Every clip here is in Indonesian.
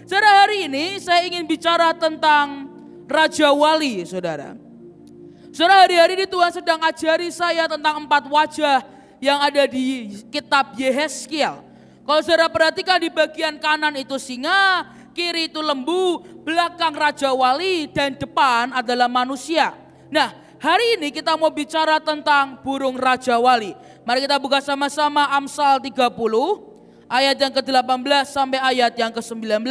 Saudara, hari ini saya ingin bicara tentang Raja Wali, saudara. Saudara, hari-hari ini Tuhan sedang ajari saya tentang 4 wajah yang ada di kitab Yehezkiel. Kalau saudara perhatikan di bagian kanan itu singa, kiri itu lembu, belakang Raja Wali, dan depan adalah manusia. Nah, hari ini kita mau bicara tentang burung Raja Wali. Mari kita buka sama-sama Amsal 30 ayat yang ke-18 sampai ayat yang ke-19.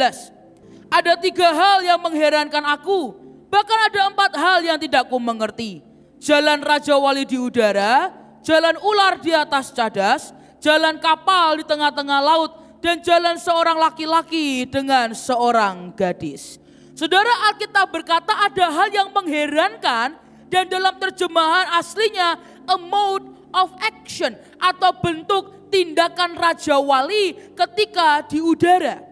Ada 3 hal yang mengherankan aku, bahkan ada 4 hal yang tidak ku mengerti. Jalan Raja Wali di udara, jalan ular di atas cadas, jalan kapal di tengah-tengah laut, dan jalan seorang laki-laki dengan seorang gadis. Saudara, Alkitab berkata ada hal yang mengherankan, dan dalam terjemahan aslinya a mode of action atau bentuk tindakan Raja Wali ketika di udara.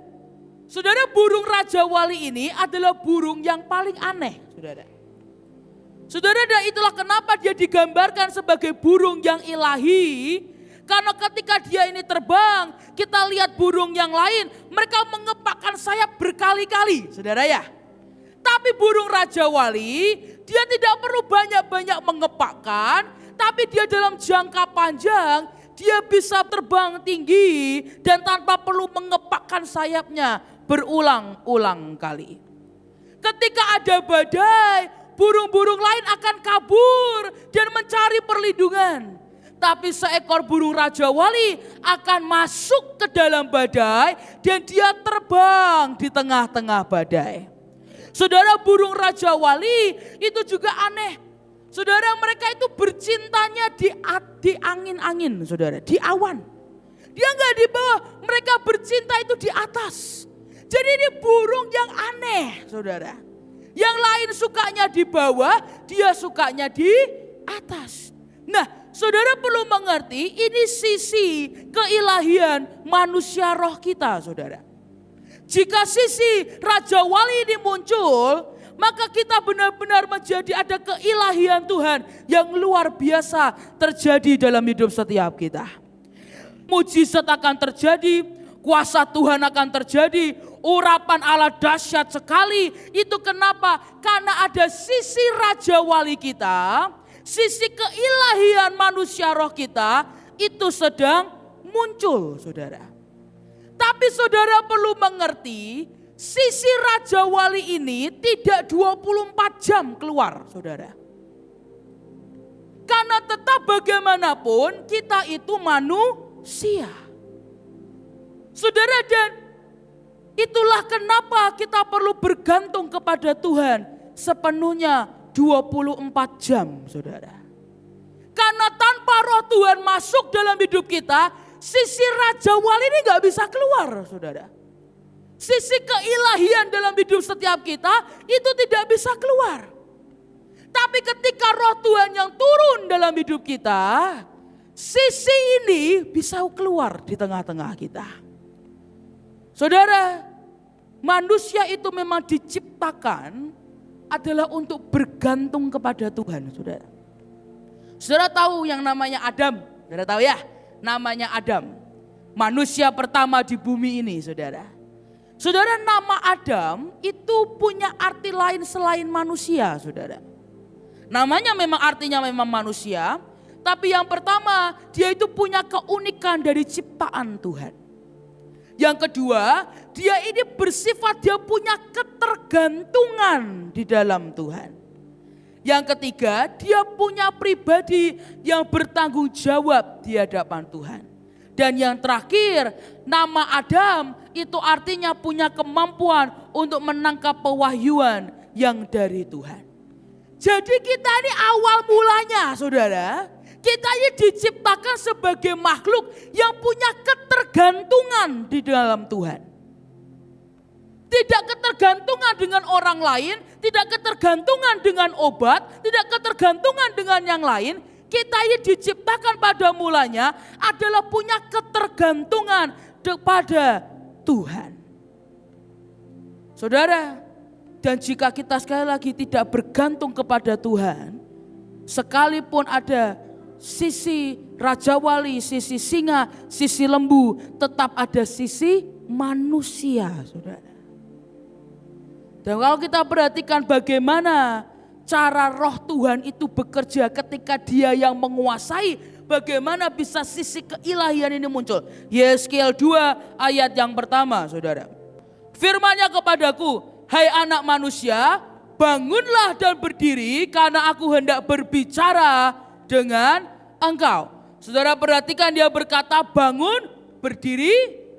Saudara, burung Raja Wali ini adalah burung yang paling aneh, saudara. Saudara, dan itulah kenapa dia digambarkan sebagai burung yang ilahi. Karena ketika dia ini terbang, kita lihat burung yang lain, mereka mengepakkan sayap berkali-kali, saudara ya. Tapi burung Raja Wali, dia tidak perlu banyak-banyak mengepakkan, tapi dia dalam jangka panjang, dia bisa terbang tinggi dan tanpa perlu mengepakkan sayapnya berulang-ulang kali. Ketika ada badai, burung-burung lain akan kabur dan mencari perlindungan. Tapi seekor burung Raja Wali akan masuk ke dalam badai dan dia terbang di tengah-tengah badai. Saudara, burung Raja Wali itu juga aneh. Saudara, mereka itu bercintanya di angin-angin, saudara, di awan. Dia enggak di bawah, mereka bercinta itu di atas. Jadi ini burung yang aneh, saudara. Yang lain sukanya di bawah, dia sukanya di atas. Nah, saudara perlu mengerti, ini sisi keilahian manusia roh kita, saudara. Jika sisi Raja Wali ini muncul, maka kita benar-benar menjadi ada keilahian Tuhan yang luar biasa terjadi dalam hidup setiap kita. Mujizat akan terjadi, kuasa Tuhan akan terjadi, urapan Allah dahsyat sekali. Itu kenapa? Karena ada sisi Raja Wali kita, sisi keilahian manusia roh kita itu sedang muncul, saudara. Tapi saudara perlu mengerti, sisi Raja Wali ini tidak 24 jam keluar, saudara. Karena tetap bagaimanapun kita itu manusia. Saudara, dan itulah kenapa kita perlu bergantung kepada Tuhan sepenuhnya 24 jam, saudara. Karena tanpa roh Tuhan masuk dalam hidup kita, sisi Raja Wali ini gak bisa keluar, saudara. Sisi keilahian dalam hidup setiap kita itu tidak bisa keluar. Tapi ketika roh Tuhan yang turun dalam hidup kita, sisi ini bisa keluar di tengah-tengah kita. Saudara, manusia itu memang diciptakan adalah untuk bergantung kepada Tuhan, saudara. Saudara tahu yang namanya Adam, saudara tahu ya? Namanya Adam, manusia pertama di bumi ini, saudara. Saudara, nama Adam itu punya arti lain selain manusia, saudara. Namanya memang artinya memang manusia, tapi yang pertama dia itu punya keunikan dari ciptaan Tuhan. Yang kedua, dia ini bersifat, dia punya ketergantungan di dalam Tuhan. Yang ketiga, dia punya pribadi yang bertanggung jawab di hadapan Tuhan. Dan yang terakhir, nama Adam itu artinya punya kemampuan untuk menangkap pewahyuan yang dari Tuhan. Jadi kita ini awal mulanya, saudara, kita ini diciptakan sebagai makhluk yang punya ketergantungan di dalam Tuhan. Tidak ketergantungan dengan orang lain, tidak ketergantungan dengan obat, tidak ketergantungan dengan yang lain. Kita ini diciptakan pada mulanya adalah punya ketergantungan kepada Tuhan. Saudara, dan jika kita sekali lagi tidak bergantung kepada Tuhan, sekalipun ada sisi Raja Wali, sisi singa, sisi lembu, tetap ada sisi manusia, saudara. Dan kalau kita perhatikan bagaimana cara roh Tuhan itu bekerja ketika dia yang menguasai, bagaimana bisa sisi keilahian ini muncul. Yeskiel 2 ayat yang pertama, saudara. Firman-Nya kepadaku, hai anak manusia, bangunlah dan berdiri karena aku hendak berbicara dengan engkau. Saudara perhatikan dia berkata bangun, berdiri,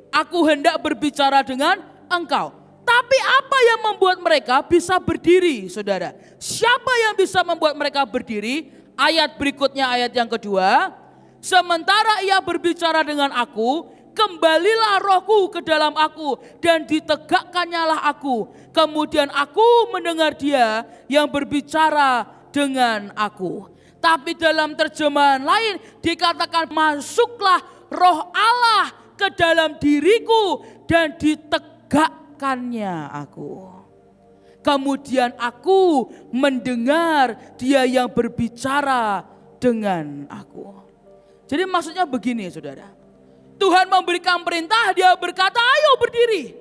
aku hendak berbicara dengan engkau. Tapi apa yang membuat mereka bisa berdiri, saudara? Siapa yang bisa membuat mereka berdiri? Ayat berikutnya, ayat yang kedua. Sementara ia berbicara dengan aku, kembalilah rohku ke dalam aku dan ditegakkannya aku. Kemudian aku mendengar dia yang berbicara dengan aku. Tapi dalam terjemahan lain dikatakan masuklah roh Allah ke dalam diriku dan ditegakkannya aku. Kemudian aku mendengar dia yang berbicara dengan aku. Jadi maksudnya begini, saudara. Tuhan memberikan perintah, dia berkata ayo berdiri.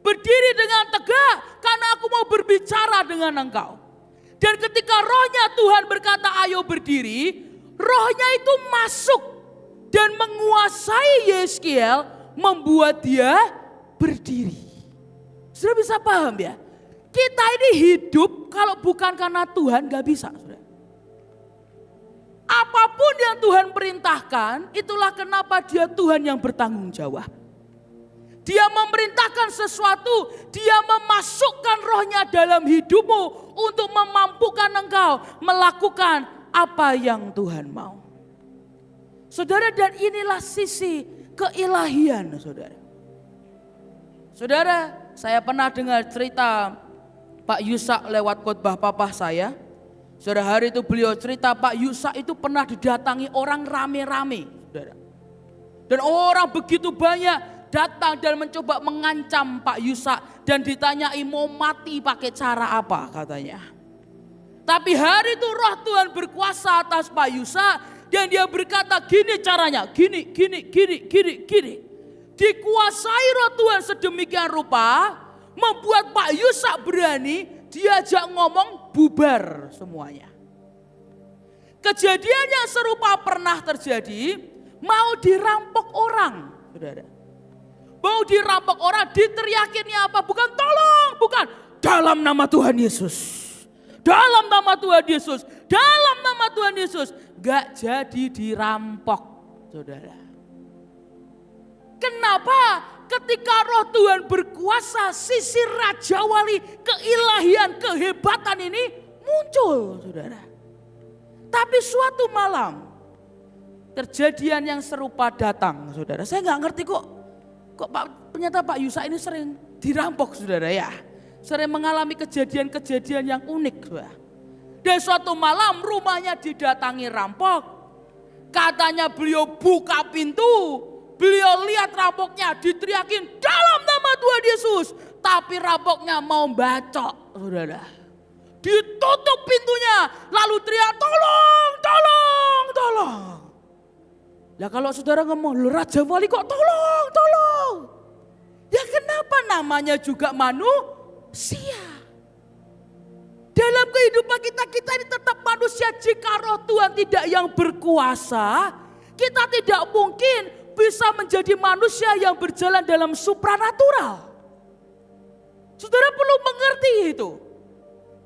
Berdiri dengan tegak karena aku mau berbicara dengan engkau. Dan ketika rohnya Tuhan berkata ayo berdiri, rohnya itu masuk dan menguasai Yeskiel, membuat dia berdiri. Sudah bisa paham ya? Kita ini hidup kalau bukan karena Tuhan gak bisa. Saudara. Apapun yang Tuhan perintahkan, itulah kenapa dia Tuhan yang bertanggung jawab. Dia memerintahkan sesuatu, dia memasukkan rohnya dalam hidupmu untuk memampukan engkau melakukan apa yang Tuhan mau. Saudara, dan inilah sisi keilahian, saudara. Saudara, saya pernah dengar cerita Pak Yusak lewat khotbah papa saya. Saudara, hari itu beliau cerita Pak Yusak itu pernah didatangi orang rame-rame, saudara. Dan orang begitu banyak datang dan mencoba mengancam Pak Yusak dan ditanyai mau mati pakai cara apa katanya. Tapi hari itu roh Tuhan berkuasa atas Pak Yusak dan dia berkata gini caranya, gini. Dikuasai roh Tuhan sedemikian rupa membuat Pak Yusak berani diajak ngomong bubar semuanya. Kejadian yang serupa pernah terjadi, mau dirampok orang, saudara. Mau dirampok orang, diteriakinnya apa? Bukan tolong, bukan. Dalam nama Tuhan Yesus. Dalam nama Tuhan Yesus. Dalam nama Tuhan Yesus. Gak jadi dirampok, saudara. Kenapa? Ketika roh Tuhan berkuasa, sisi Raja Wali, keilahian, kehebatan ini muncul, saudara. Tapi suatu malam, kejadian yang serupa datang, saudara. Saya gak ngerti kok ternyata Pak Yusak ini sering dirampok, saudara ya. Sering mengalami kejadian-kejadian yang unik, saudara. Dan suatu malam rumahnya didatangi rampok. Katanya beliau buka pintu, beliau lihat rampoknya diteriakin dalam nama Tuhan Yesus. Tapi rampoknya mau bacok, saudara. Ditutup pintunya, lalu teriak tolong, tolong, tolong. Nah kalau saudara ngomong, Raja Wali kok tolong, tolong. Ya kenapa namanya juga manusia. Dalam kehidupan kita ini tetap manusia. Jika roh Tuhan tidak yang berkuasa, kita tidak mungkin bisa menjadi manusia yang berjalan dalam supranatural. Saudara perlu mengerti itu.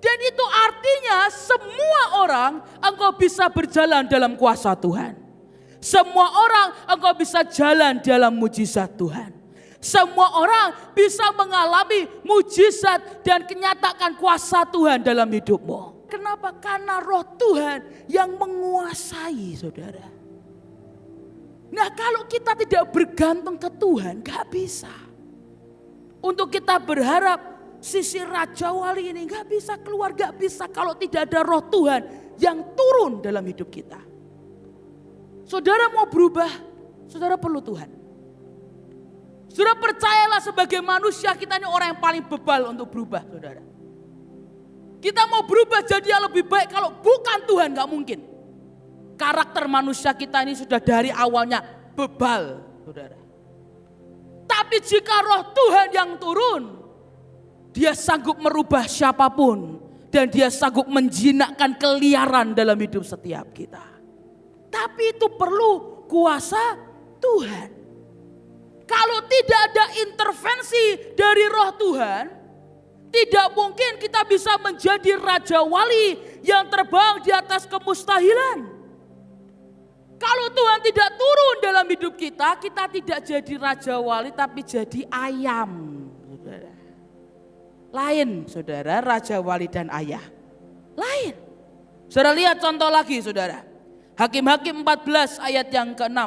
Dan itu artinya semua orang engkau bisa berjalan dalam kuasa Tuhan. Semua orang engkau bisa jalan dalam mujizat Tuhan. Semua orang bisa mengalami mujizat dan kenyatakan kuasa Tuhan dalam hidupmu. Kenapa? Karena roh Tuhan yang menguasai, saudara. Nah kalau kita tidak bergantung ke Tuhan, gak bisa. Untuk kita berharap sisi Raja Wali ini gak bisa keluar, gak bisa kalau tidak ada roh Tuhan yang turun dalam hidup kita. Saudara mau berubah, saudara perlu Tuhan. Saudara percayalah sebagai manusia kita ini orang yang paling bebal untuk berubah, saudara. Kita mau berubah jadi yang lebih baik kalau bukan Tuhan gak mungkin. Karakter manusia kita ini sudah dari awalnya bebal, saudara. Tapi jika roh Tuhan yang turun, Dia sanggup merubah siapapun. Dan dia sanggup menjinakkan keliaran dalam hidup setiap kita. Tapi itu perlu kuasa Tuhan. Kalau tidak ada intervensi dari Roh Tuhan, tidak mungkin kita bisa menjadi raja wali yang terbang di atas kemustahilan. Kalau Tuhan tidak turun dalam hidup kita, kita tidak jadi raja wali tapi jadi ayam. Saudara. Lain saudara, raja wali dan ayah. Lain. Saudara lihat contoh lagi saudara. Hakim-Hakim 14 ayat yang ke-6.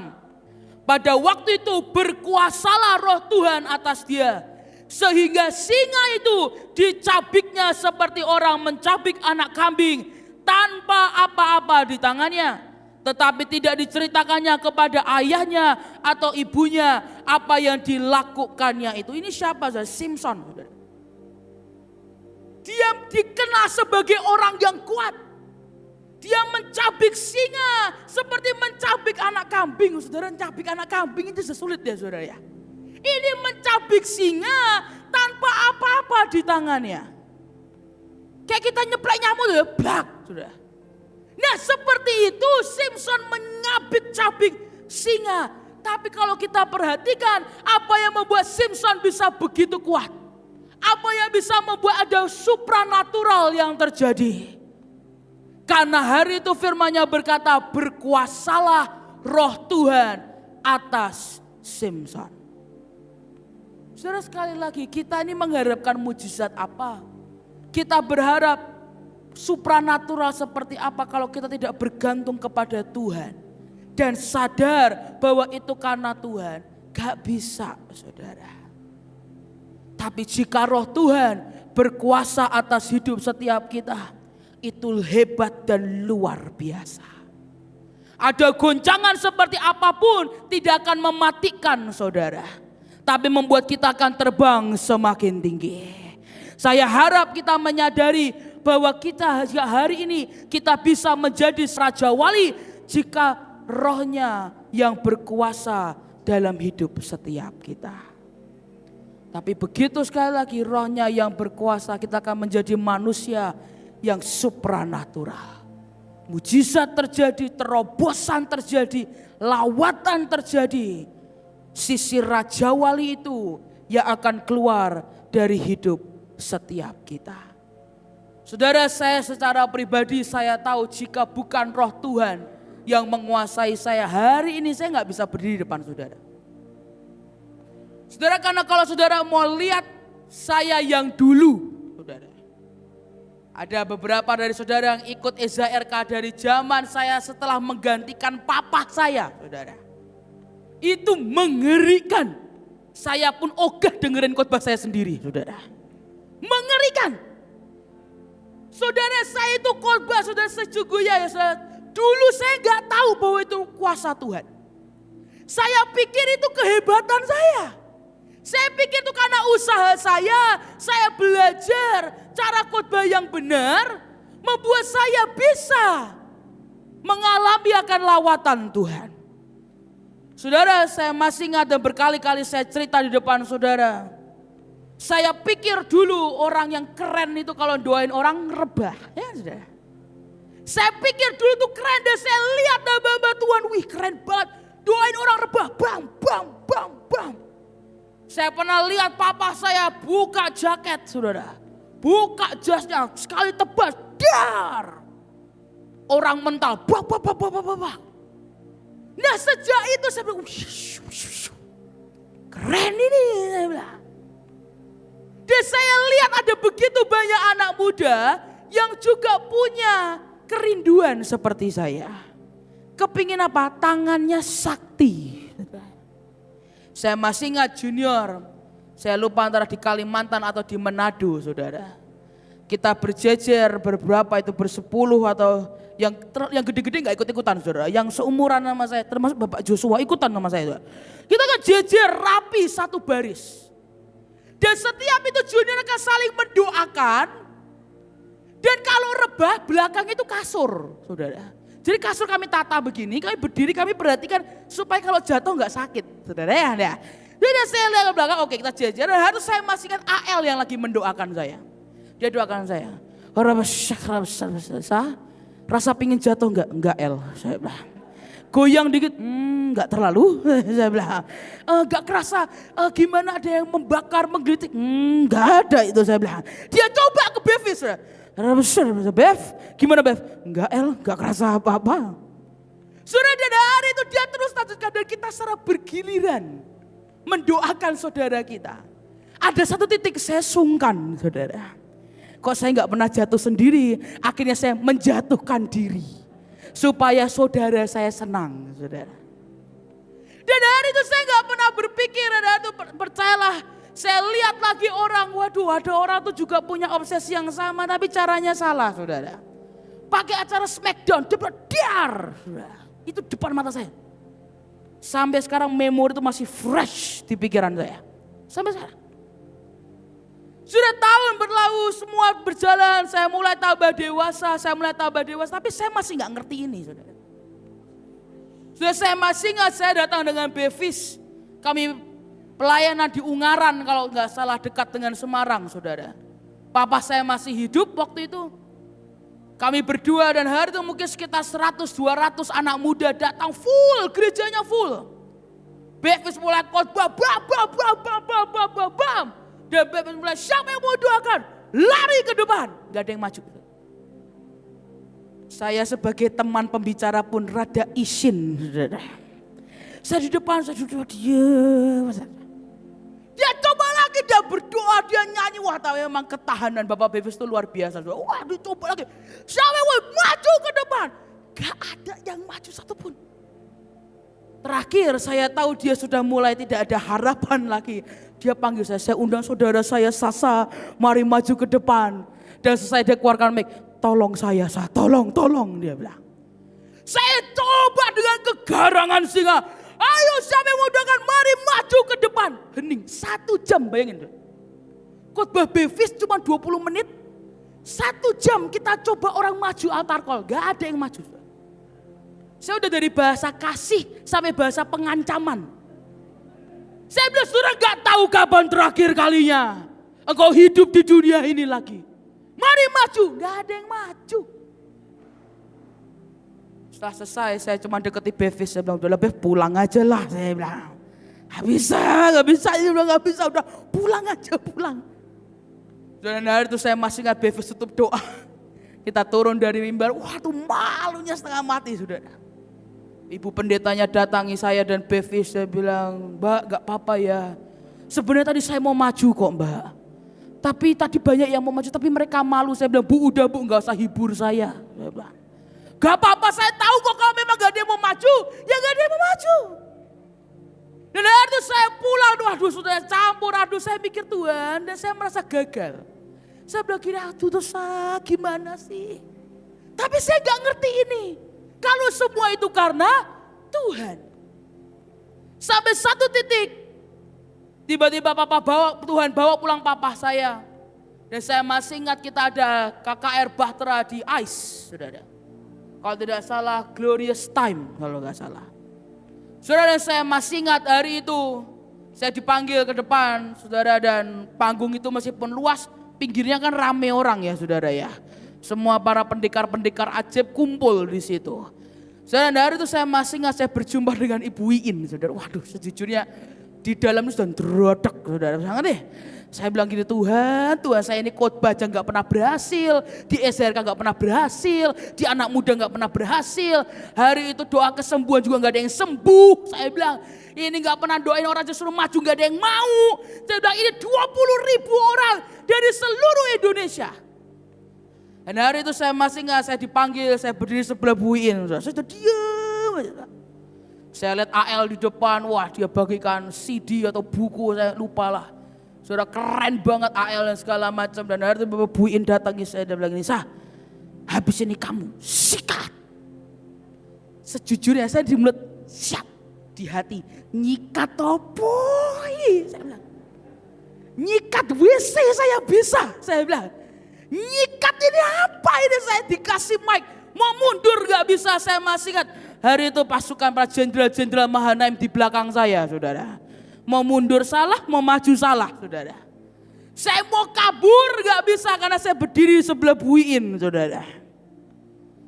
Pada waktu itu berkuasalah Roh Tuhan atas dia. Sehingga singa itu dicabiknya seperti orang mencabik anak kambing tanpa apa-apa di tangannya. Tetapi tidak diceritakannya kepada ayahnya atau ibunya apa yang dilakukannya itu. Ini siapa saudara? Simpson. Saudara. Dia dikenal sebagai orang yang kuat. Dia mencabik singa seperti mencabik anak kambing. Saudara, mencabik anak kambing itu sesulit ya saudara ya. Ini mencabik singa tanpa apa-apa di tangannya. Kayak kita nyeplek nyamuk ya, blak saudara. Nah seperti itu Simpson mencabik-cabik singa. Tapi kalau kita perhatikan apa yang membuat Simpson bisa begitu kuat. Apa yang bisa membuat ada supranatural yang terjadi. Karena hari itu firman-Nya berkata berkuasalah Roh Tuhan atas Simpson. Saudara sekali lagi kita ini mengharapkan mujizat apa? Kita berharap supranatural seperti apa kalau kita tidak bergantung kepada Tuhan. Dan sadar bahwa itu karena Tuhan. Gak bisa saudara. Tapi jika Roh Tuhan berkuasa atas hidup setiap kita, itu hebat dan luar biasa. Ada goncangan seperti apapun tidak akan mematikan saudara. Tapi membuat kita akan terbang semakin tinggi. Saya harap kita menyadari bahwa kita hari ini kita bisa menjadi raja wali jika Rohnya yang berkuasa dalam hidup setiap kita. Tapi begitu sekali lagi Rohnya yang berkuasa, kita akan menjadi manusia yang supranatural. Mujizat terjadi, terobosan terjadi, lawatan terjadi. Sisi raja wali itu yang akan keluar dari hidup setiap kita. Saudara, saya secara pribadi saya tahu jika bukan Roh Tuhan yang menguasai saya, hari ini saya nggak bisa berdiri di depan saudara. Saudara, karena kalau saudara mau lihat saya yang dulu, saudara. Ada beberapa dari saudara yang ikut EZRK dari zaman saya setelah menggantikan papa saya, saudara. Itu mengerikan. Saya pun ogah dengerin khotbah saya sendiri, saudara. Mengerikan. Saudara, saya itu khotbah, saudara, sejujurnya ya saudara. Dulu saya nggak tahu bahwa itu kuasa Tuhan. Saya pikir itu kehebatan saya. Saya pikir itu karena usaha saya belajar cara khotbah yang benar, membuat saya bisa mengalami akan lawatan Tuhan. Saudara, saya masih ingat dan berkali-kali saya cerita di depan saudara. Saya pikir dulu orang yang keren itu kalau doain orang rebah, ya saudara. Saya pikir dulu itu keren dan saya lihat hamba Tuhan, wih keren banget, doain orang rebah, bam, bam, bam, bam. Saya pernah lihat papa saya buka jaket saudara. Buka jasnya sekali tebas. Dar. Orang mental. Bak, bak, bak, bak, bak, bak. Nah sejak itu saya bilang. Keren ini. Saya bilang. Dan saya lihat ada begitu banyak anak muda. Yang juga punya kerinduan seperti saya. Kepingin apa? Tangannya sakti. Saya masih ingat junior, saya lupa antara di Kalimantan atau di Manado saudara. Kita berjejer beberapa itu bersepuluh atau yang gede-gede gak ikut-ikutan saudara. Yang seumuran sama saya termasuk Bapak Joshua ikutan sama saya saudara. Kita kan jejer rapi satu baris. Dan setiap itu junior akan saling mendoakan. Dan kalau rebah belakang itu kasur saudara. Jadi kasur kami tata begini, kami berdiri, kami perhatikan supaya kalau jatuh nggak sakit, saudara ya. Jadi saya lihat ke belakang, oke kita jajar. Harus saya masih ingat AL yang lagi mendoakan saya. Dia doakan saya. Rasa pingin jatuh enggak? Enggak El. Saya bilang. Goyang dikit, enggak terlalu. Saya bilang. Enggak kerasa gimana ada yang membakar, menggelitik. Enggak ada itu saya bilang. Dia coba ke Bevis. Bev, gimana Bev? Enggak El, enggak kerasa apa-apa. Sudah dari hari itu dia terus lanjutkan dan kita secara bergiliran mendoakan saudara kita. Ada satu titik saya sungkan saudara. Kok saya nggak pernah jatuh sendiri, akhirnya saya menjatuhkan diri. Supaya saudara saya senang saudara. Dan hari itu saya nggak pernah berpikir, dan itu percayalah. Saya lihat lagi orang, waduh ada orang tuh juga punya obsesi yang sama tapi caranya salah saudara. Pakai acara smackdown, dar, itu depan mata saya. Sampai sekarang memori itu masih fresh di pikiran saya. Sampai sekarang. Sudah tahun berlalu, semua berjalan, saya mulai tambah dewasa, tapi saya masih nggak ngerti ini, saudara. Sudah saya masih ingat saya datang dengan Bevis, kami pelayanan di Ungaran kalau nggak salah dekat dengan Semarang, saudara. Papa saya masih hidup waktu itu. Kami berdua dan hari itu mungkin sekitar 100-200 anak muda datang full, gerejanya full. Bevis mulai khotbah, bam. Dan Bevis mulai, siapa yang mau doakan? Lari ke depan. Gak ada yang maju. Saya sebagai teman pembicara pun rada isin. Saya di depan, saya duduk diam. Dia coba lagi, dia berdoa, dia nyanyi. Wah tahu memang ketahanan Bapak Bevis itu luar biasa. Wah dicoba lagi. Siapa yang mau maju ke depan? Gak ada yang maju satupun. Terakhir saya tahu dia sudah mulai tidak ada harapan lagi. Dia panggil saya undang saudara saya Sasa, mari maju ke depan. Dan selesai dia keluarkan mic, tolong saya tolong dia bilang. Saya coba dengan kegarangan singa. Ayo siapa yang mau doakan, mari maju ke depan. Hening, 1 jam bayangin. Khotbah Bevis cuma 20 menit. 1 jam kita coba orang maju altar call, gak ada yang maju. Saya udah dari bahasa kasih sampai bahasa pengancaman. Saya bilang saudara gak tahu kapan terakhir kalinya engkau hidup di dunia ini lagi. Mari maju, gak ada yang maju. Setelah selesai saya cuma deketi Bevis, saya bilang udah lebih pulang aja lah. Saya bilang gak bisa, dia bilang gak bisa, udah pulang aja. Dan hari itu saya masih ingat Bevis tutup doa. Kita turun dari mimbar, waduh malunya setengah mati saudara. Ibu pendetanya datangi saya dan Bevis, saya bilang, Mbak gak apa-apa ya. Sebenarnya tadi saya mau maju kok Mbak. Tapi tadi banyak yang mau maju tapi mereka malu. Saya bilang, Bu udah Bu gak usah hibur saya. Saya bilang, gak apa-apa saya tahu kok kalau memang gak ada yang mau maju. Ya gak ada yang mau maju. Dan hari itu saya pulang, waduh sudah campur, saya mikir Tuhan dan saya merasa gagal. Saya bilang gini, aduh dosa gimana sih. Tapi saya gak ngerti ini. Kalau semua itu karena Tuhan. Sampai satu titik. Tiba-tiba Tuhan bawa pulang papa saya. Dan saya masih ingat kita ada KKR Bahtera di ICE. Saudara. Kalau tidak salah Glorious Time kalau gak salah. Saudara saya masih ingat hari itu. Saya dipanggil ke depan saudara dan panggung itu meskipun luas. Pinggirnya kan rame orang ya saudara ya. Semua para pendekar-pendekar ajaib kumpul di situ. Saudara dari itu saya masih ingat saya berjumpa dengan Ibu Iin. Saudara, waduh sejujurnya di dalam itu sudah terodok saudara. Sangat deh. Saya bilang gini, Tuhan saya ini khotbah aja gak pernah berhasil. Di SRK gak pernah berhasil. Di anak muda gak pernah berhasil. Hari itu doa kesembuhan juga gak ada yang sembuh. Saya bilang ini gak pernah doain orang justru maju gak ada yang mau. Saya bilang ini 20.000 orang dari seluruh Indonesia. Dan hari itu saya masih ingat saya dipanggil, saya berdiri sebelah Bu Iin. Saya sudah diam. Saya lihat AL di depan, wah dia bagikan CD atau buku, saya lupa lah. Sudah keren banget AL dan segala macam. Dan hari itu Bapak Bu Iin datangi saya dan bilang gini, habis ini kamu sikat. Sejujurnya saya di mulut siap, di hati nyikat opo. Saya bilang, nyikat WC saya bisa. Saya bilang, nyikat ini apa ini, saya dikasih mic. Mau mundur gak bisa, saya masih ingat. Hari itu pasukan para jenderal-jenderal Mahanaim di belakang saya saudara. Mau mundur salah, mau maju salah, saudara. Saya mau kabur gak bisa karena saya berdiri sebelah Bu Iin, saudara.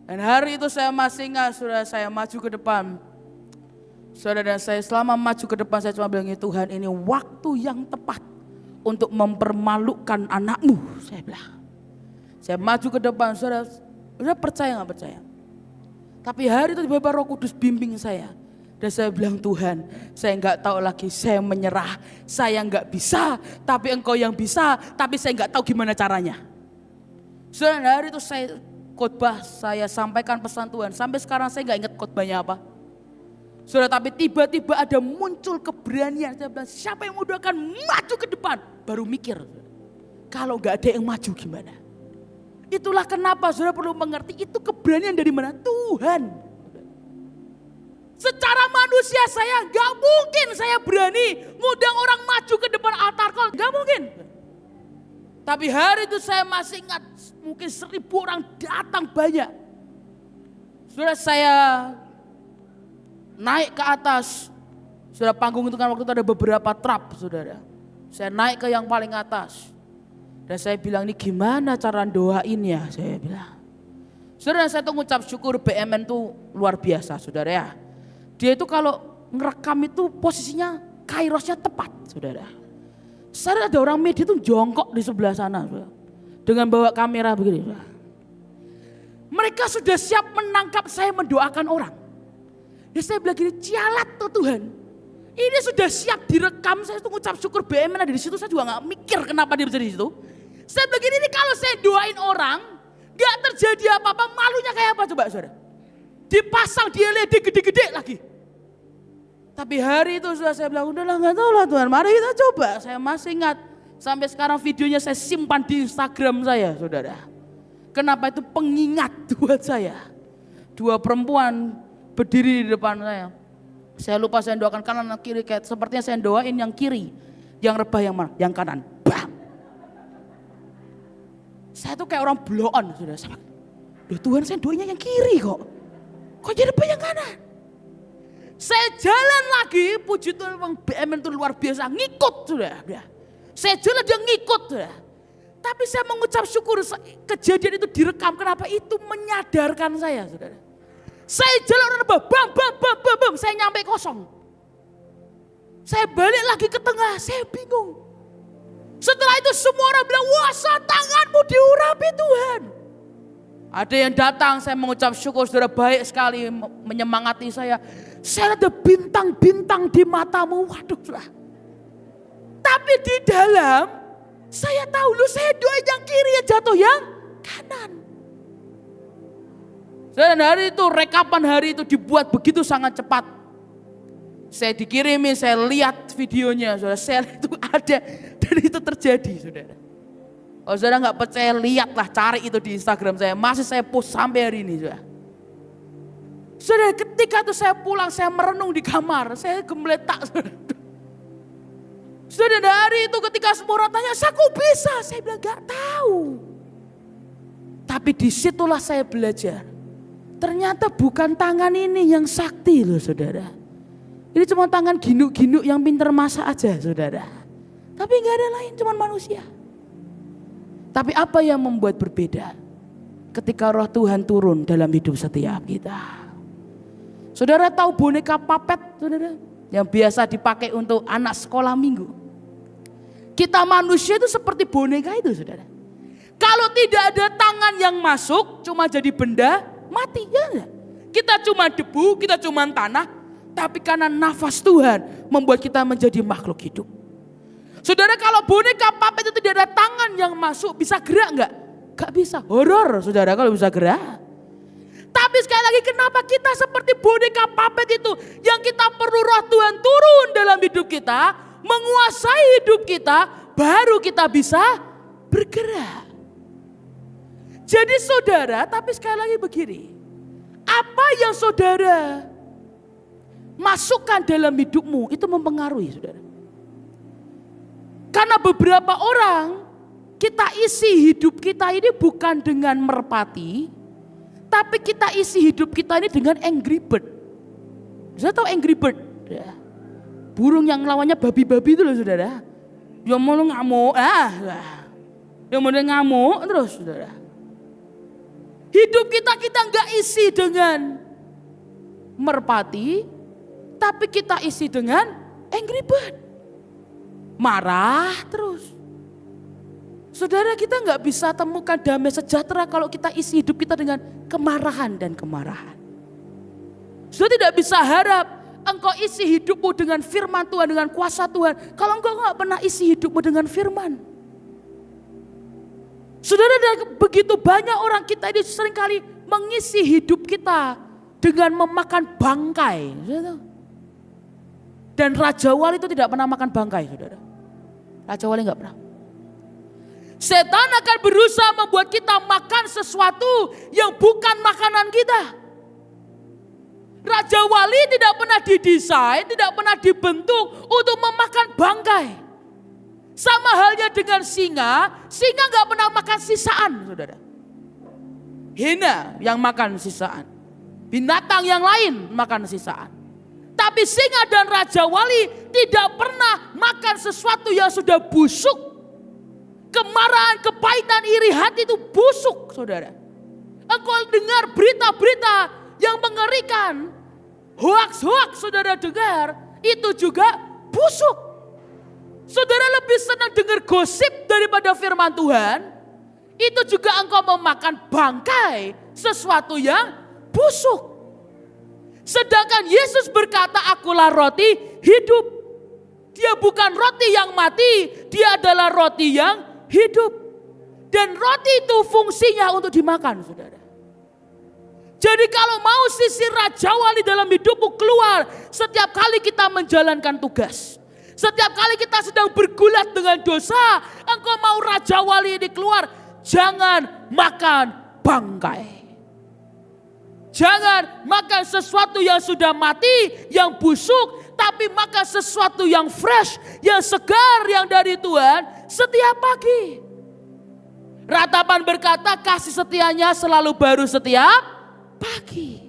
Dan hari itu saya masih ingat, saudara, saya maju ke depan. Saudara, dan saya selama maju ke depan saya cuma bilang, Tuhan, ini waktu yang tepat untuk mempermalukan anakmu, saya bilang. Saya maju ke depan, saudara percaya gak percaya? Tapi hari itu tiba-tiba Roh Kudus bimbing saya. Dan saya bilang, Tuhan, saya nggak tahu lagi, saya menyerah, saya nggak bisa, tapi Engkau yang bisa, tapi saya nggak tahu gimana caranya. Saudara, hari itu saya khotbah, saya sampaikan pesan Tuhan, sampai sekarang saya nggak ingat khotbahnya apa. Saudara, tapi tiba-tiba ada muncul keberanian, saya bilang, siapa yang mau akan maju ke depan, baru mikir, kalau nggak ada yang maju gimana. Itulah kenapa saudara perlu mengerti, itu keberanian dari mana? Tuhan. Secara manusia saya gak mungkin saya berani ngundang orang maju ke depan altar call, gak mungkin. Tapi hari itu saya masih ingat, mungkin 1.000 orang datang banyak. Saudara, saya naik ke atas. Saudara, panggung itu kan waktu itu ada beberapa trap, saudara. Saya naik ke yang paling atas. Dan saya bilang, ini gimana cara doainnya, saya bilang. Saudara, saya tuh ngucap syukur BMN tuh luar biasa, saudara ya. Dia itu kalau ngerekam itu posisinya kairosnya tepat, saudara. Saya ada orang media itu jongkok di sebelah sana, saudara, dengan bawa kamera begini. Saudara. Mereka sudah siap menangkap saya mendoakan orang. Dan saya bilang gini, cialat tuh Tuhan. Ini sudah siap direkam, saya tuh ngucap syukur BMN ada di situ, saya juga gak mikir kenapa dia bisa di situ. Saya bilang gini, ini kalau saya doain orang, gak terjadi apa-apa, malunya kayak apa coba saudara. Dipasang dia LED gede-gede lagi. Tapi hari itu sudah saya bilang, udahlah gak tahu lah Tuhan, mari kita coba. Saya masih ingat, sampai sekarang videonya saya simpan di Instagram saya, saudara. Kenapa itu pengingat buat saya. 2 perempuan berdiri di depan saya. Saya lupa saya doakan kanan dan kiri, kayak sepertinya saya doain yang kiri. Yang rebah yang mana? Yang kanan. Bam! Saya tuh kayak orang blow on, saudara. Loh Tuhan, saya doanya yang kiri kok. Kok jadi rebah yang kanan? Saya jalan lagi, puji Tuhan, Bang BMN itu luar biasa, ngikut sudah. Saya jalan dia ngikut sudah. Tapi saya mengucap syukur kejadian itu direkam, kenapa? Itu menyadarkan saya, saudara. Saya jalan orang bam, saya nyampe kosong. Saya balik lagi ke tengah, saya bingung. Setelah itu semua orang bilang, wah tanganmu diurapi Tuhan. Ada yang datang, saya mengucap syukur, saudara, baik sekali menyemangati saya. Saya ada bintang-bintang di matamu, waduh lah. Tapi di dalam, saya tahu loh, saya doa yang kiri ya jatuh yang kanan. Dan hari itu, rekapan hari itu dibuat begitu sangat cepat. Saya dikirimin, saya lihat videonya, saudara, saya lihat itu ada dan itu terjadi, saudara. Kalau saudara nggak percaya, lihatlah, cari itu di Instagram saya. Masih saya post sampai hari ini, saudara. Saudara, ketika itu saya pulang, saya merenung di kamar, saya gembletak, saudara. Saudara, hari itu ketika semua orang tanya, saya kok bisa? Saya bilang nggak tahu. Tapi disitulah saya belajar. Ternyata bukan tangan ini yang sakti loh, saudara. Ini cuma tangan ginuk-ginuk yang pinter masak aja, saudara. Tapi nggak ada lain, cuma manusia. Tapi apa yang membuat berbeda ketika roh Tuhan turun dalam hidup setiap kita? Saudara tahu boneka papet, saudara? Yang biasa dipakai untuk anak sekolah minggu. Kita manusia itu seperti boneka itu, saudara. Kalau tidak ada tangan yang masuk, cuma jadi benda, mati, ya enggak? Kita cuma debu, kita cuma tanah, tapi karena nafas Tuhan membuat kita menjadi makhluk hidup. Saudara, kalau boneka papet itu tidak ada tangan yang masuk, bisa gerak enggak? Enggak bisa. Horor, saudara, kalau bisa gerak. Tapi sekali lagi, kenapa kita seperti boneka papet itu, yang kita perlu roh Tuhan turun dalam hidup kita, menguasai hidup kita, baru kita bisa bergerak. Jadi saudara, tapi sekali lagi begini, apa yang saudara masukkan dalam hidupmu itu mempengaruhi, saudara. Karena beberapa orang, kita isi hidup kita ini bukan dengan merpati, tapi kita isi hidup kita ini dengan Angry Bird. Saya tahu Angry Bird? Ya. burung yang lawannya babi-babi itu loh saudara. Yang mau ngamuk, yang mau ngamuk terus saudara. Hidup kita nggak isi dengan merpati, tapi kita isi dengan angry bird. Marah terus. Saudara, kita nggak bisa temukan damai sejahtera kalau kita isi hidup kita dengan kemarahan dan kemarahan. Saudara tidak bisa harap engkau isi hidupmu dengan firman Tuhan, dengan kuasa Tuhan, kalau engkau nggak pernah isi hidupmu dengan firman. Saudara, dan begitu banyak orang kita ini seringkali mengisi hidup kita dengan memakan bangkai. Dan Raja Wali itu tidak pernah makan bangkai, saudara. Raja Wali nggak pernah. Setan akan berusaha membuat kita makan sesuatu yang bukan makanan kita. Raja Wali tidak pernah didesain, tidak pernah dibentuk untuk memakan bangkai. Sama halnya dengan singa nggak pernah makan sisaan, saudara. Hina yang makan sisaan, binatang yang lain makan sisaan. Tapi singa dan Raja Wali tidak pernah makan sesuatu yang sudah busuk. Kemarahan, kepahitan, iri hati itu busuk, saudara. Engkau dengar berita-berita yang mengerikan, hoaks-hoaks saudara dengar, itu juga busuk. Saudara lebih senang dengar gosip daripada firman Tuhan, itu juga engkau memakan bangkai sesuatu yang busuk. Sedangkan Yesus berkata, akulah roti hidup. Dia bukan roti yang mati, dia adalah roti yang hidup. Dan roti itu fungsinya untuk dimakan, saudara. Jadi kalau mau sisi Raja Wali dalam hidupmu keluar setiap kali kita menjalankan tugas. Setiap kali kita sedang bergulat dengan dosa, engkau mau Raja Wali ini keluar, jangan makan bangkai. Jangan makan sesuatu yang sudah mati, yang busuk, tapi makan sesuatu yang fresh, yang segar, yang dari Tuhan setiap pagi. Ratapan berkata kasih setianya selalu baru setiap pagi.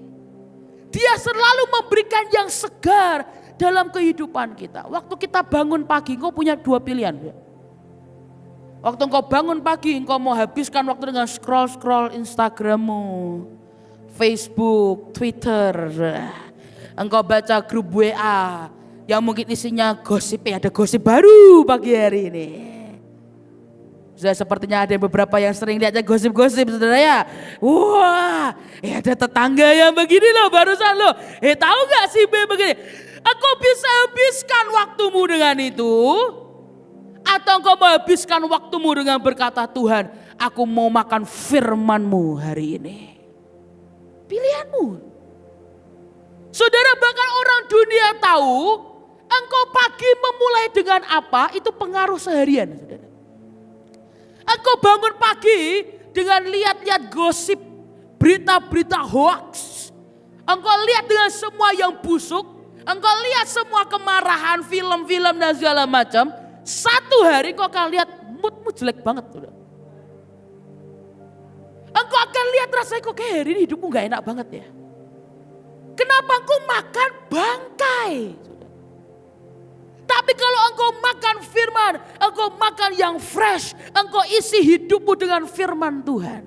Dia selalu memberikan yang segar dalam kehidupan kita. Waktu kita bangun pagi, engkau punya dua pilihan. Waktu engkau bangun pagi, engkau mau habiskan waktu dengan scroll-scroll Instagrammu, Facebook, Twitter. Engkau baca grup WA yang mungkin isinya gosip, ada gosip baru pagi hari ini. Sudah sepertinya ada beberapa yang sering lihatnya gosip-gosip, saudara ya. Wah, ada tetangga yang begini loh barusan loh. Tahu gak sih begini? Engkau bisa habiskan waktumu dengan itu, atau engkau mau habiskan waktumu dengan berkata, Tuhan, aku mau makan firman-Mu hari ini. Pilihanmu. Saudara, bahkan orang dunia tahu engkau pagi memulai dengan apa, itu pengaruh seharian, saudara. Engkau bangun pagi dengan lihat-lihat gosip, berita-berita hoax. Engkau lihat dengan semua yang busuk, engkau lihat semua kemarahan, film-film dan segala macam. Satu hari engkau akan lihat moodmu jelek banget, saudara. Engkau akan lihat rasanya kok kayak hari ini hidupmu gak enak banget ya. Kenapa engkau makan bangkai? Tapi kalau engkau makan firman, engkau makan yang fresh, engkau isi hidupmu dengan firman Tuhan.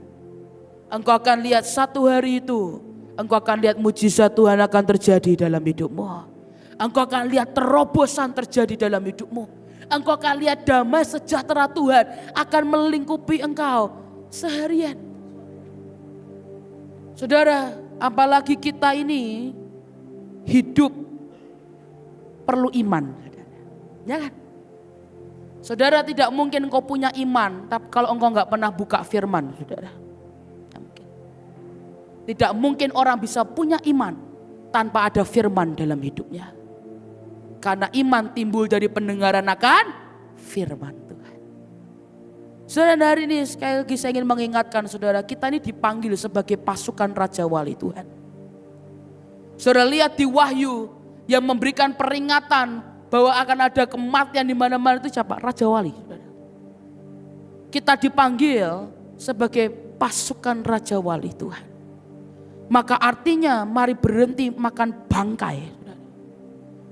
Engkau akan lihat satu hari itu, engkau akan lihat mujizat Tuhan akan terjadi dalam hidupmu. Engkau akan lihat terobosan terjadi dalam hidupmu. Engkau akan lihat damai sejahtera Tuhan akan melingkupi engkau seharian. Saudara, apalagi kita ini hidup perlu iman. Ya kan? Saudara, tidak mungkin engkau punya iman tapi kalau engkau gak pernah buka firman, saudara. Tidak mungkin orang bisa punya iman tanpa ada firman dalam hidupnya. Karena iman timbul dari pendengaran akan firman Tuhan. Saudara, hari ini sekali lagi saya ingin mengingatkan saudara, kita ini dipanggil sebagai pasukan Raja Wali Tuhan. Saudara, lihat di Wahyu yang memberikan peringatan bahwa akan ada kematian di mana-mana itu siapa? Raja Wali. Kita dipanggil sebagai pasukan Raja Wali Tuhan. Maka artinya mari berhenti makan bangkai.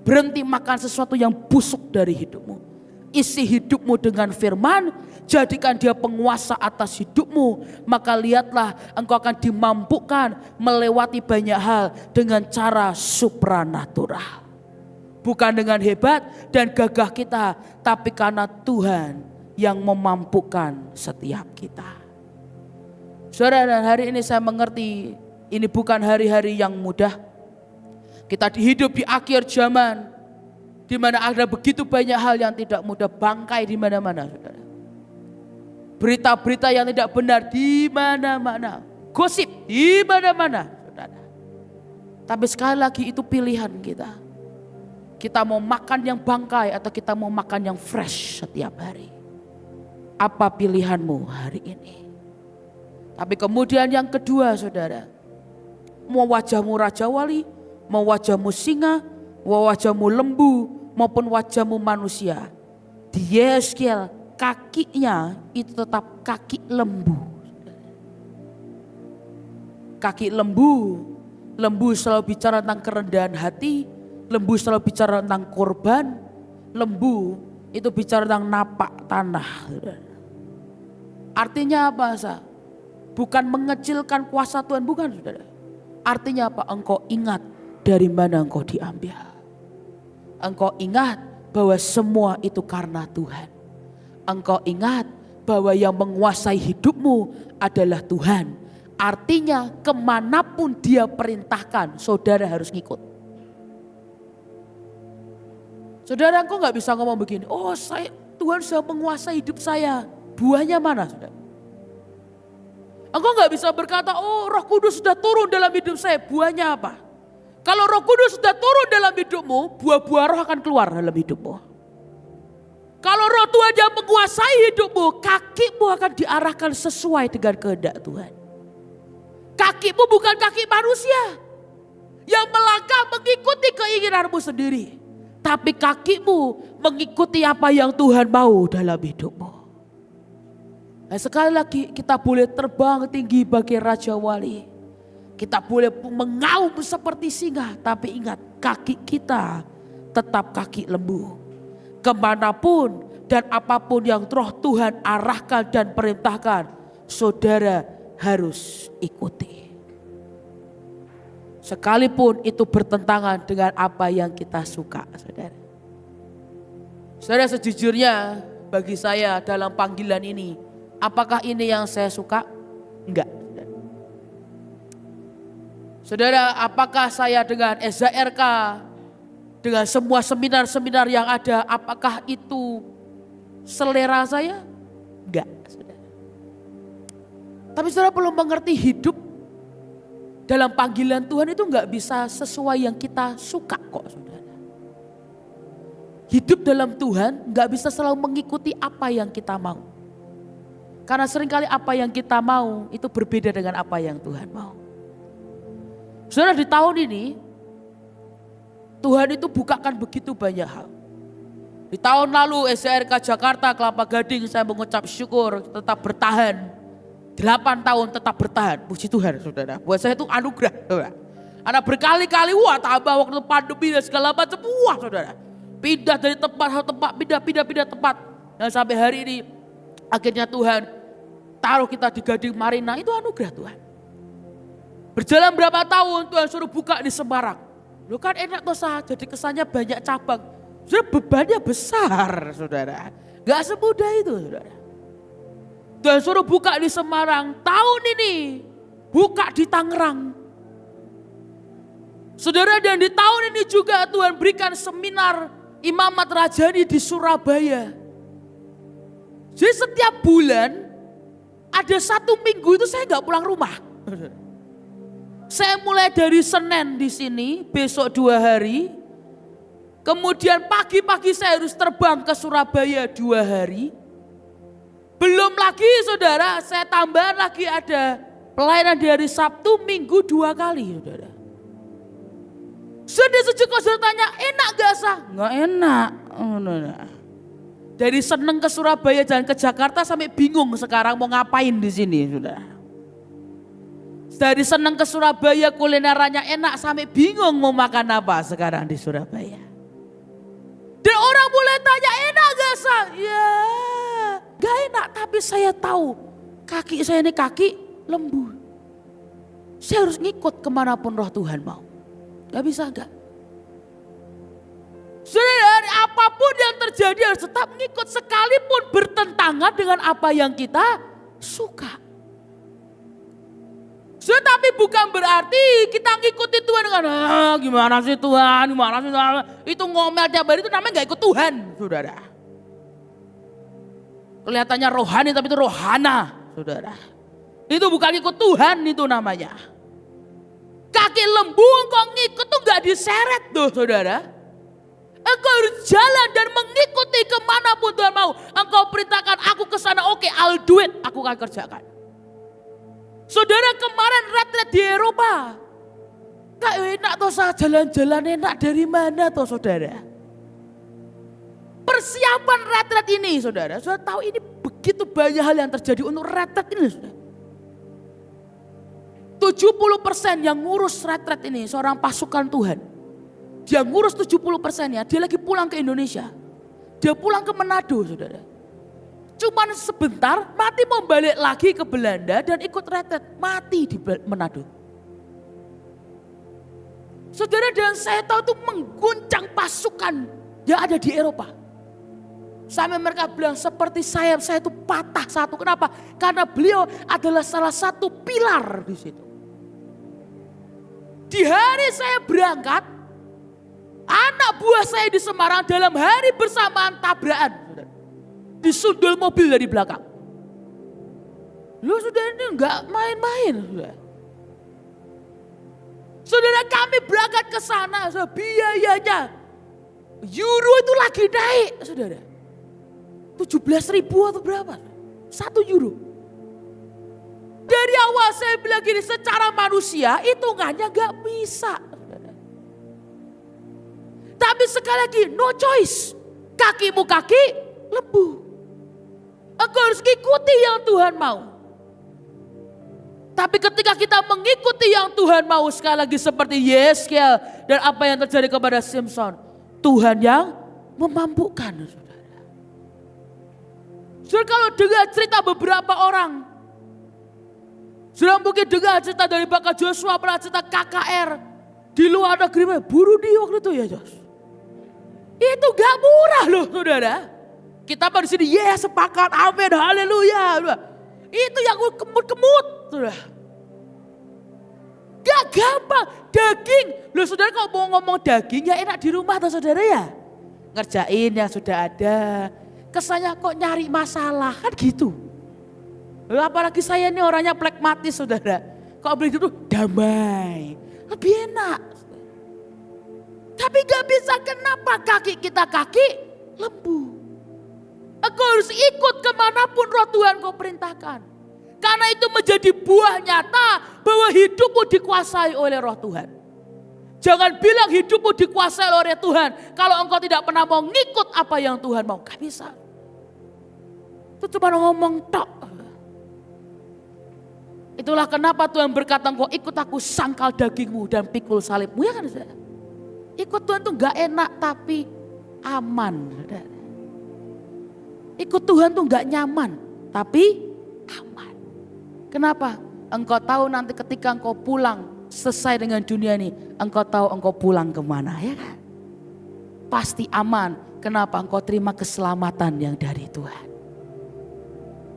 Berhenti makan sesuatu yang busuk dari hidupmu. Isi hidupmu dengan firman, jadikan dia penguasa atas hidupmu. Maka lihatlah engkau akan dimampukan melewati banyak hal dengan cara supranatural. Bukan dengan hebat dan gagah kita, tapi karena Tuhan yang memampukan setiap kita. Saudara, dan hari ini saya mengerti ini bukan hari-hari yang mudah. Kita hidup di akhir zaman, di mana ada begitu banyak hal yang tidak mudah, bangkai di mana-mana, saudara. Berita-berita yang tidak benar di mana-mana, gosip di mana-mana, saudara. Tapi sekali lagi itu pilihan kita. Kita mau makan yang bangkai atau kita mau makan yang fresh setiap hari. Apa pilihanmu hari ini? Tapi kemudian yang kedua, saudara, mau wajahmu Raja Wali, mau wajahmu singa, mau wajahmu lembu, maupun wajahmu manusia, di Yeskiel kakinya itu tetap kaki lembu. Kaki lembu, lembu selalu bicara tentang kerendahan hati, lembu selalu bicara tentang korban, lembu itu bicara tentang napak tanah. Artinya apa, Sa? Bukan mengecilkan kuasa Tuhan, bukan, saudara. Artinya apa? Engkau ingat dari mana engkau diambil. Engkau ingat bahwa semua itu karena Tuhan. Engkau ingat bahwa yang menguasai hidupmu adalah Tuhan. Artinya kemanapun dia perintahkan, saudara harus ngikut. Saudara, engkau gak bisa ngomong begini, oh Tuhan sudah menguasai hidup saya. Buahnya mana, saudara? Engkau gak bisa berkata, oh Roh Kudus sudah turun dalam hidup saya. Buahnya apa? Kalau Roh Kudus sudah turun dalam hidupmu, buah-buah roh akan keluar dalam hidupmu. Kalau Roh Tuhan yang menguasai hidupmu, kakimu akan diarahkan sesuai dengan kehendak Tuhan. Kakimu bukan kaki manusia yang melangkah mengikuti keinginanmu sendiri. Tapi kakimu mengikuti apa yang Tuhan mau dalam hidupmu. Nah, sekali lagi kita boleh terbang tinggi bagi Raja Wali. Kita boleh mengaum seperti singa, tapi ingat kaki kita tetap kaki lembu. Kemanapun dan apapun yang Roh Tuhan arahkan dan perintahkan, saudara harus ikuti. Sekalipun itu bertentangan dengan apa yang kita suka, saudara. Saudara, sejujurnya bagi saya dalam panggilan ini, apakah ini yang saya suka? Enggak. Saudara, apakah saya dengan SHRK, dengan semua seminar-seminar yang ada, apakah itu selera saya? Enggak, saudara. Tapi saudara perlu mengerti hidup dalam panggilan Tuhan itu enggak bisa sesuai yang kita suka kok, saudara. Hidup dalam Tuhan enggak bisa selalu mengikuti apa yang kita mau. Karena seringkali apa yang kita mau itu berbeda dengan apa yang Tuhan mau. Saudara, di tahun ini Tuhan itu bukakan begitu banyak hal. Di tahun lalu SHRK Jakarta Kelapa Gading saya mengucap syukur tetap bertahan. 8 tahun tetap bertahan. Puji Tuhan, saudara. Buat saya itu anugerah, saudara. Karena berkali-kali tambah waktu pandemi dan segala macam, saudara. Pindah dari tempat ke tempat, pindah tempat. Dan sampai hari ini akhirnya Tuhan taruh kita di Gading Marina, itu anugerah Tuhan. Berjalan berapa tahun Tuhan suruh buka di Semarang. Lu kan enak tuh, jadi kesannya banyak cabang. Sudah bebannya besar, saudara. Gak semudah itu, saudara. Tuhan suruh buka di Semarang. Tahun ini buka di Tangerang. Saudara, dan di tahun ini juga Tuhan berikan seminar Imamat Rajani di Surabaya. Jadi setiap bulan ada 1 minggu itu saya gak pulang rumah. Saya mulai dari Senin di sini, besok 2 hari. Kemudian pagi-pagi saya harus terbang ke Surabaya 2 hari. Belum lagi, saudara, saya tambahan lagi ada pelayanan di hari Sabtu, Minggu 2 kali, saudara. Sudah sejak saudara tanya, enak gak, Sah? Gak enak. Dari seneng ke Surabaya dan ke Jakarta sampai bingung sekarang mau ngapain di sini, saudara. Dari seneng ke Surabaya kulinerannya enak sampai bingung mau makan apa sekarang di Surabaya. Dan orang mulai tanya, enak gak sah? Ya, gak enak, tapi saya tahu kaki saya ini kaki lembu. Saya harus ngikut kemanapun roh Tuhan mau. Gak bisa gak? Saudara, apapun yang terjadi harus tetap ngikut sekalipun bertentangan dengan apa yang kita suka. Tapi bukan berarti kita ngikuti Tuhan dengan gimana sih Tuhan, gimana sih Tuhan. Itu ngomel tiap hari itu namanya gak ikut Tuhan, saudara. Kelihatannya rohani tapi itu rohana, saudara. Itu bukan ikut Tuhan itu namanya. Kaki lembu engkau ngikut tuh gak diseret tuh saudara. Engkau harus jalan dan mengikuti kemanapun Tuhan mau. Engkau perintahkan aku ke sana, oke, I'll do it, aku akan kerjakan. Saudara kemarin retret di Eropa. Gak enak toh saya jalan-jalan enak dari mana toh saudara. Persiapan retret ini saudara. Saudara tahu ini begitu banyak hal yang terjadi untuk retret ini saudara. 70% yang ngurus retret ini seorang pasukan Tuhan. Dia ngurus 70%-nya, dia lagi pulang ke Indonesia. Dia pulang ke Manado saudara. Cuman sebentar mati mau balik lagi ke Belanda dan ikut retret. Mati di Manado. Saudara dan saya tahu itu mengguncang pasukan yang ada di Eropa. Sampai mereka bilang seperti sayap saya itu patah satu. Kenapa? Karena beliau adalah salah satu pilar di situ. Di hari saya berangkat, anak buah saya di Semarang dalam hari bersamaan tabrakan. Disundul mobil dari belakang. Lu sudah ini enggak main-main. Saudara kami berangkat ke sana, biayanya euro itu lagi naik, saudara. 17.000 atau berapa? 1 euro. Dari awal saya bilang gini, secara manusia hitungannya gak bisa. Tapi sekali lagi, no choice. Kakimu kaki lembu. Engkau harus ikuti yang Tuhan mau. Tapi ketika kita mengikuti yang Tuhan mau, sekali lagi seperti Yeskel dan apa yang terjadi kepada Simpson, Tuhan yang memampukan. Saudara kalau dengar cerita beberapa orang, saudara mungkin dengar cerita dari Bapak Joshua, pernah cerita KKR di luar negeri, buruh di waktu itu ya Jos. Itu gak murah loh saudara. Kita di sini, sepakat, amin, haleluya. Itu yang kemut-kemut, saudara. Gak gampang, daging. Loh saudara kalau mau ngomong daging ya enak di rumah tuh saudara ya. Ngerjain yang sudah ada. Kesannya kok nyari masalah, kan gitu. Loh, apalagi saya ini orangnya pragmatis saudara. Kalau beli itu damai, lebih enak. Tapi gak bisa, kenapa kaki kita kaki lembu. Engkau harus ikut kemanapun roh Tuhan kau perintahkan. Karena itu menjadi buah nyata bahwa hidupmu dikuasai oleh roh Tuhan. Jangan bilang hidupmu dikuasai oleh Tuhan kalau engkau tidak pernah mau ngikut apa yang Tuhan mau. Gak bisa. Itu cuma ngomong tok. Itulah kenapa Tuhan berkata engkau ikut aku sangkal dagingmu dan pikul salibmu. Ya kan saudara? Ikut Tuhan itu gak enak tapi aman. Saudara. Ikut Tuhan tuh gak nyaman, tapi aman. Kenapa? Engkau tahu nanti ketika engkau pulang, selesai dengan dunia ini, engkau tahu engkau pulang kemana, ya kan? Pasti aman. Kenapa? Engkau terima keselamatan yang dari Tuhan.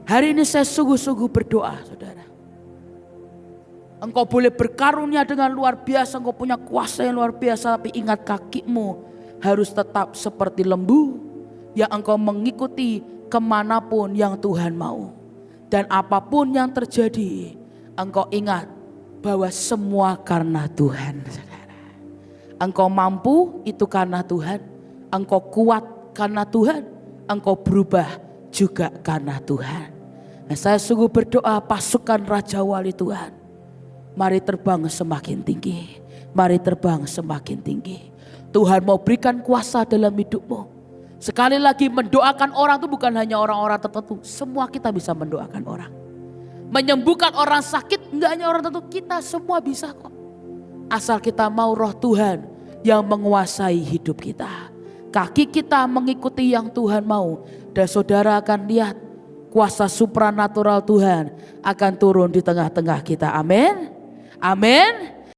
Hari ini saya sungguh-sungguh berdoa, saudara. Engkau boleh berkarunia dengan luar biasa, engkau punya kuasa yang luar biasa, tapi ingat kakimu harus tetap seperti lembu yang engkau mengikuti kemanapun yang Tuhan mau. Dan apapun yang terjadi, engkau ingat bahwa semua karena Tuhan. Saudara. Engkau mampu itu karena Tuhan, engkau kuat karena Tuhan, engkau berubah juga karena Tuhan. Nah, saya sungguh berdoa pasukan Raja Wali Tuhan, mari terbang semakin tinggi, mari terbang semakin tinggi. Tuhan mau berikan kuasa dalam hidupmu. Sekali lagi mendoakan orang itu bukan hanya orang-orang tertentu. Semua kita bisa mendoakan orang. Menyembuhkan orang sakit enggak hanya orang tertentu. Kita semua bisa kok. Asal kita mau roh Tuhan yang menguasai hidup kita. kaki kita mengikuti yang Tuhan mau, dan saudara akan lihat kuasa supranatural Tuhan akan turun di tengah-tengah kita. Amin. Amin.